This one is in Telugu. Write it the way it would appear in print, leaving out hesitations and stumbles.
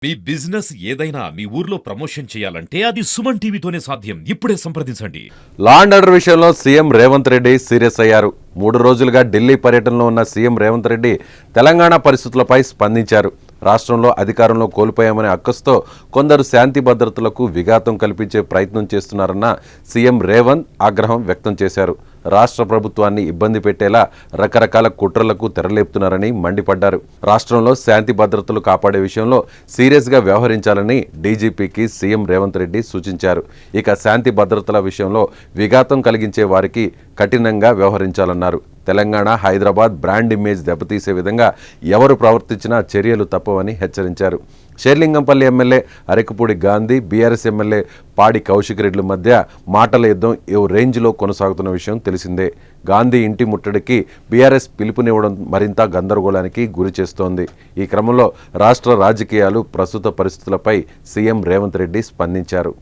మీ బిజినెస్ ఏదైనా మీ ఊర్లో ప్రమోషన్ చేయాలంటే అది సుమన్ టీవీతోనే సాధ్యం. ఇప్పుడే సంప్రదించండి. లా అండ్ ఆర్డర్ విషయంలో సీఎం రేవంత్ రెడ్డి సీరియస్ అయ్యారు. 3 రోజులుగా ఢిల్లీ పర్యటనలో ఉన్న సీఎం రేవంత్ రెడ్డి తెలంగాణ పరిస్థితులపై స్పందించారు. రాష్ట్రంలో అధికారంలో కోల్పోయామనే అక్కసుతో కొందరు శాంతి భద్రతలకు విఘాతం కల్పించే ప్రయత్నం చేస్తున్నారన్న సీఎం రేవంత్ ఆగ్రహం వ్యక్తం చేశారు. రాష్ట్ర ప్రభుత్వాన్ని ఇబ్బంది పెట్టేలా రకరకాల కుట్రలకు తెరలేపుతున్నారని మండిపడ్డారు. రాష్ట్రంలో శాంతి భద్రతలు కాపాడే విషయంలో సీరియస్గా వ్యవహరించాలని డీజీపీకి సీఎం రేవంత్ రెడ్డి సూచించారు. ఇక శాంతి భద్రతల విషయంలో విఘాతం కలిగించే వారికి కఠినంగా వ్యవహరించాలన్నారు. తెలంగాణ, హైదరాబాద్ బ్రాండ్ ఇమేజ్ దెబ్బతీసే విధంగా ఎవరు ప్రవర్తించినా చర్యలు తప్పవని హెచ్చరించారు. Serilingampally MLA Arekapudi Gandhi, BRS MLA పాడి కౌశిక్ రెడ్డిల మధ్య మాటల యుద్ధం ఏ రేంజ్లో కొనసాగుతున్న విషయం తెలిసిందే. గాంధీ ఇంటి ముట్టడికి బీఆర్ఎస్ పిలుపునివ్వడం మరింత గందరగోళానికి గురి చేస్తోంది. ఈ క్రమంలో రాష్ట్ర రాజకీయాలు, ప్రస్తుత పరిస్థితులపై సీఎం రేవంత్ రెడ్డి స్పందించారు.